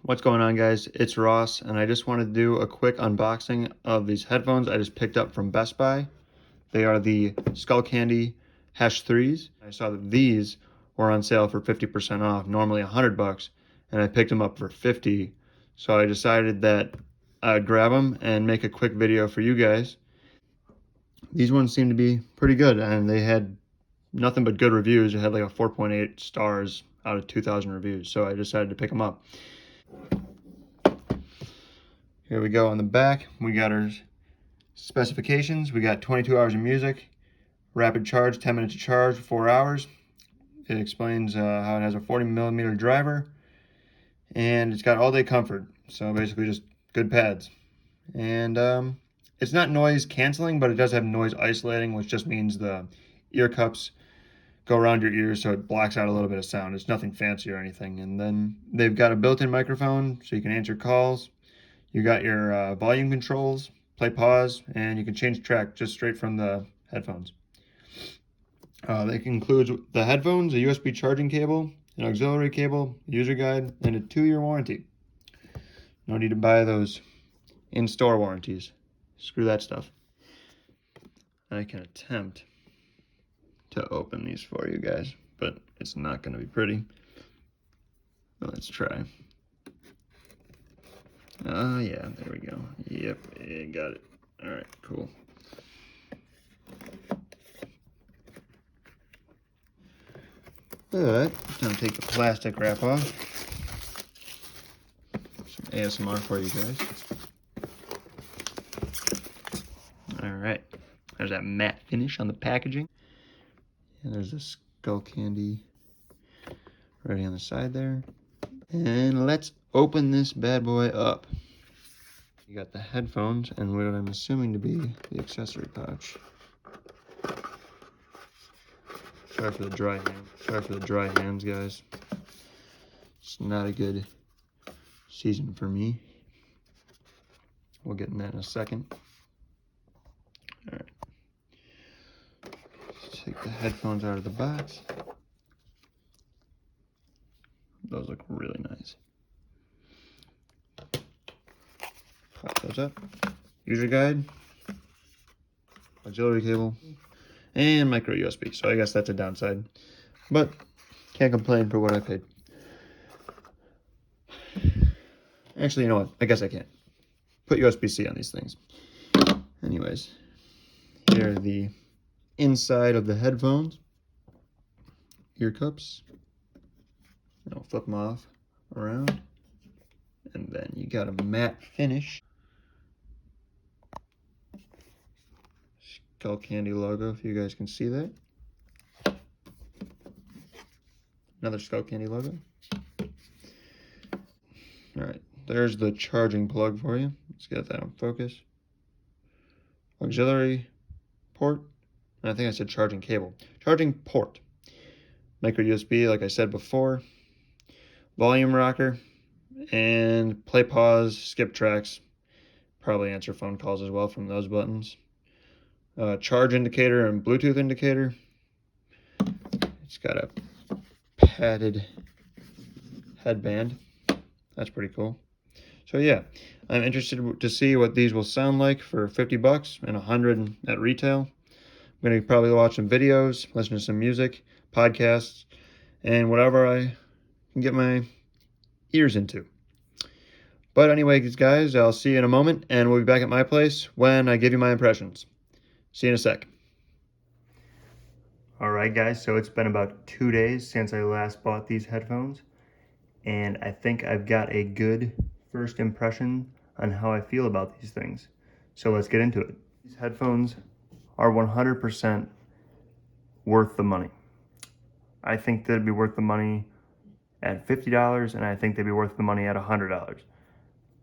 What's going on, guys? It's Ross, and I just wanted to do a quick unboxing of these headphones I just picked up from Best Buy. They are the Skullcandy Hesh 3s. I saw that these were on sale for 50% off, normally $100, and I picked them up for 50. So I decided that I'd grab them and make a quick video for you guys. These ones seem to be pretty good, and they had nothing but good reviews. It had like a 4.8 stars out of 2,000 reviews, so I decided to pick them up. Here we go on the back. We got our specifications. We got 22 hours of music, rapid charge, 10 minutes to charge, 4 hours. It explains how it has a 40mm driver, and it's got all-day comfort. So basically just good pads. And it's not noise canceling, but it does have noise isolating, which just means the ear cups go around your ears so it blocks out a little bit of sound. It's nothing fancy or anything. And then they've got a built-in microphone so you can answer calls. You got your volume controls, play, pause, and you can change track just straight from the headphones. That includes the headphones, a USB charging cable, an auxiliary cable, a user guide, and a 2-year warranty. No need to buy those in-store warranties. Screw that stuff. I can attempt to open these for you guys, but it's not going to be pretty. Let's try. Oh, yeah, there we go. Yep, got it. All right, cool. But, time to take the plastic wrap off. Some ASMR for you guys. All right, there's that matte finish on the packaging. And there's the Skullcandy right on the side there. And let's open this bad boy up. You got the headphones and what I'm assuming to be the accessory pouch. Sorry for the dry hands, guys. It's not a good season for me. We'll get in that in a second. All right. Let's take the headphones out of the box. Those look really nice. Pop those up. User guide, auxiliary cable, and micro USB. So I guess that's a downside, but can't complain for what I paid. Actually, you know what? I guess I can. Put USB-C on these things. Anyways, here are the inside of the headphones. Ear cups. I'll flip them off around. And then you got a matte finish. Skullcandy logo, if you guys can see that. Another Skullcandy logo. Alright, there's the charging plug for you. Let's get that on focus. Auxiliary port. And I think I said charging cable. Charging port. Micro USB, like I said before. Volume rocker. And play, pause, skip tracks. Probably answer phone calls as well from those buttons. Charge indicator and Bluetooth indicator. It's got a padded headband. That's pretty cool. So yeah, I'm interested to see what these will sound like for 50 bucks and 100 at retail. I'm going to probably watch some videos, listen to some music, podcasts, and whatever I can get my ears into. But anyways, guys, I'll see you in a moment, and we'll be back at my place when I give you my impressions. See you in a sec. Alright guys, so it's been about 2 days since I last bought these headphones, and I think I've got a good first impression on how I feel about these things. So let's get into it. These headphones are 100% worth the money. I think they'd be worth the money at $50, and I think they'd be worth the money at $100.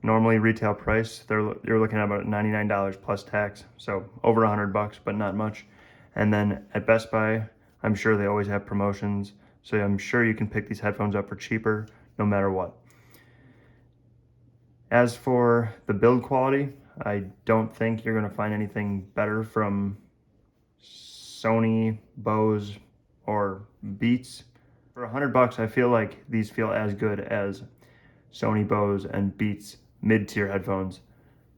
Normally retail price, you're looking at about $99 plus tax, so over $100, but not much. And then at Best Buy, I'm sure they always have promotions, so I'm sure you can pick these headphones up for cheaper no matter what. As for the build quality, I don't think you're gonna find anything better from Sony, Bose, or Beats. For $100, I feel like these feel as good as Sony Bose and Beats mid-tier headphones.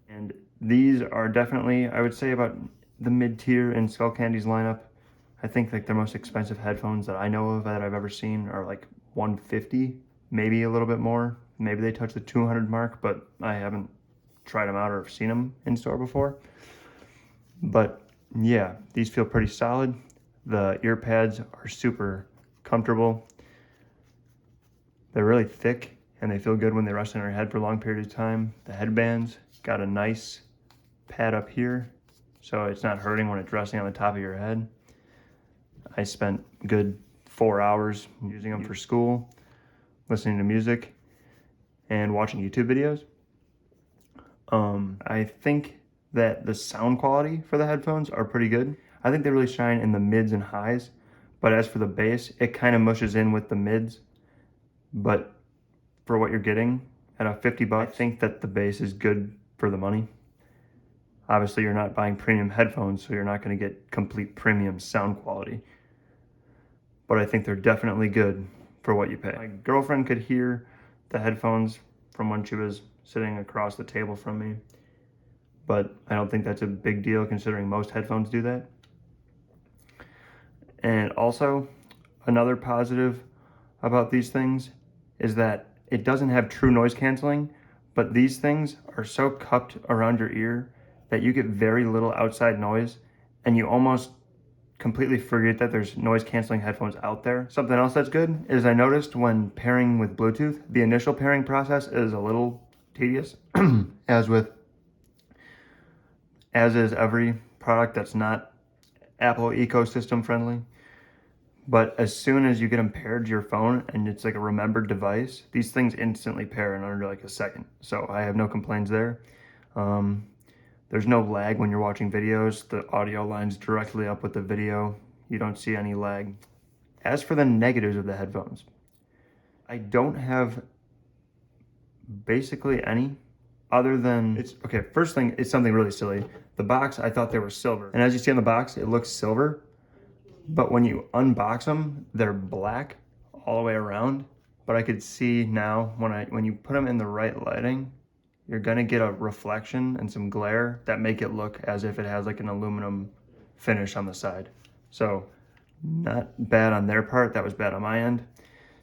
And these are definitely, I would say, about the mid-tier in Skullcandy's lineup. I think like their most expensive headphones that I know of that I've ever seen are like 150, maybe a little bit more. Maybe they touch the 200 mark, but I haven't tried them out or seen them in store before. But yeah, these feel pretty solid. The ear pads are super comfortable. They're really thick and they feel good when they rest on your head for a long period of time. The headbands got a nice pad up here, so it's not hurting when it's resting on the top of your head. I spent a good 4 hours using them for school, listening to music, and watching YouTube videos. I think that the sound quality for the headphones are pretty good. I think they really shine in the mids and highs, but as for the bass, it kind of mushes in with the mids. But for what you're getting at a 50 bucks, I think that the bass is good for the money. Obviously, you're not buying premium headphones, so you're not going to get complete premium sound quality. But I think they're definitely good for what you pay. My girlfriend could hear the headphones from when she was sitting across the table from me, but I don't think that's a big deal considering most headphones do that. And also, another positive about these things is that it doesn't have true noise canceling, but these things are so cupped around your ear that you get very little outside noise, and you almost completely forget that there's noise canceling headphones out there. Something else that's good is I noticed when pairing with Bluetooth, the initial pairing process is a little tedious, as is every product that's not Apple ecosystem friendly. But as soon as you get them paired to your phone and it's like a remembered device, these things instantly pair in under like a second. So I have no complaints there. There's no lag when you're watching videos. The audio lines directly up with the video. You don't see any lag. As for the negatives of the headphones, I don't have basically any other than, okay, first thing, it's something really silly. The box, I thought they were silver. And as you see on the box, it looks silver. But when you unbox them, they're black all the way around. But I could see now when you put them in the right lighting, you're gonna get a reflection and some glare that make it look as if it has like an aluminum finish on the side. So not bad on their part, that was bad on my end.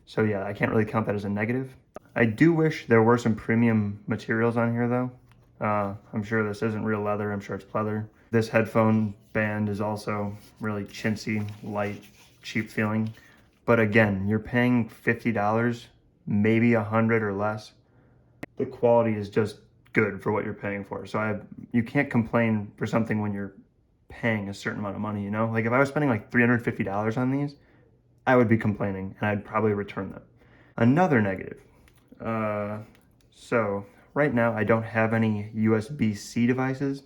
So yeah, I can't really count that as a negative. I do wish there were some premium materials on here though. I'm sure this isn't real leather, I'm sure it's pleather. This headphone band is also really chintzy, light, cheap feeling. But again, you're paying $50, maybe $100 or less. The quality is just good for what you're paying for. So you can't complain for something when you're paying a certain amount of money, you know? Like if I was spending like $350 on these, I would be complaining and I'd probably return them. Another negative. So right now I don't have any USB-C devices,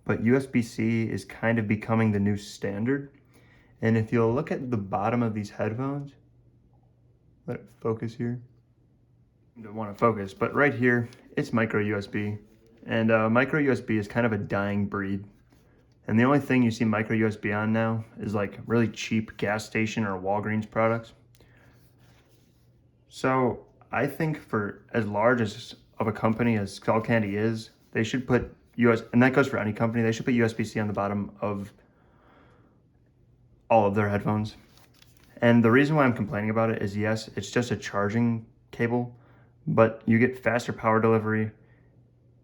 but USB-C is kind of becoming the new standard. And if you'll look at the bottom of these headphones, let it focus here. You don't want to focus, but right here, it's micro USB. And micro USB is kind of a dying breed. And the only thing you see micro USB on now is like really cheap gas station or Walgreens products. So I think for as large of a company as Skullcandy is, they should put and that goes for any company, they should put USB-C on the bottom of all of their headphones. And the reason why I'm complaining about it is, yes, it's just a charging cable, but you get faster power delivery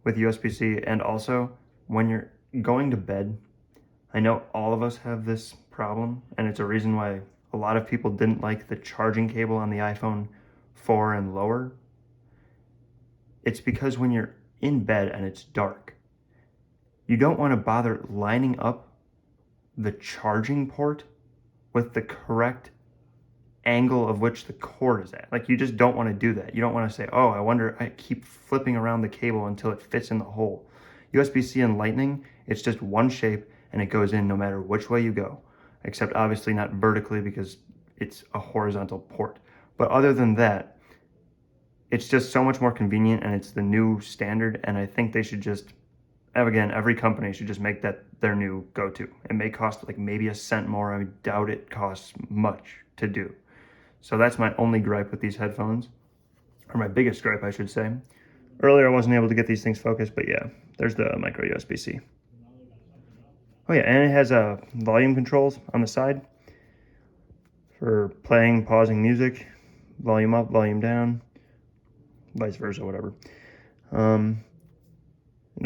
with USB-C. And also when you're going to bed, I know all of us have this problem, and it's a reason why a lot of people didn't like the charging cable on the iPhone 4 and lower. It's because when you're in bed and it's dark, you don't want to bother lining up the charging port with the correct angle of which the cord is at. Like you just don't want to do that. You don't want to say, oh, I wonder, I keep flipping around the cable until it fits in the hole. USB-C and Lightning, it's just one shape and it goes in no matter which way you go, except obviously not vertically because it's a horizontal port. But other than that, it's just so much more convenient and it's the new standard, and I think they should just, again, every company should just make that their new go-to. It may cost like maybe a cent more. I doubt it costs much to do. So that's my only gripe with these headphones. or my biggest gripe, I should say. Earlier, I wasn't able to get these things focused, but yeah, there's the micro USB-C. Oh yeah, and it has volume controls on the side for playing, pausing music, volume up, volume down, vice versa, whatever. And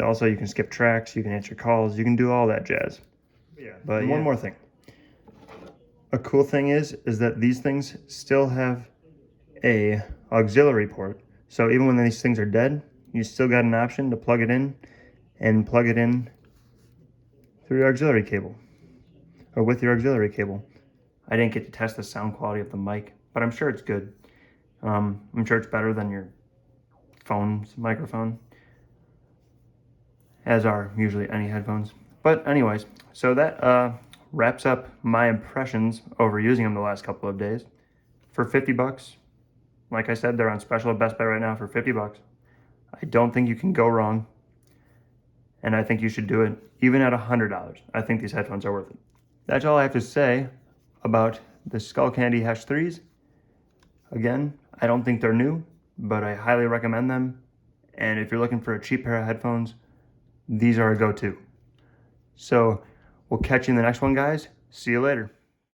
also you can skip tracks, you can answer calls, you can do all that jazz. Yeah. But one more thing. A cool thing is that these things still have a auxiliary port. So even when these things are dead, you still got an option to plug it in and plug it in through your auxiliary cable or with your auxiliary cable. I didn't get to test the sound quality of the mic, but I'm sure it's good. I'm sure it's better than your phone's microphone, as are usually any headphones. But anyways, so that wraps up my impressions over using them the last couple of days. For 50 bucks, like I said, they're on special at Best Buy right now for 50 bucks. I don't think you can go wrong, and I think you should do it even at $100. I think these headphones are worth it. That's all I have to say about the Skullcandy Hesh 3s. Again, I don't think they're new, but I highly recommend them. And if you're looking for a cheap pair of headphones, these are a go-to. So we'll catch you in the next one, guys. See you later.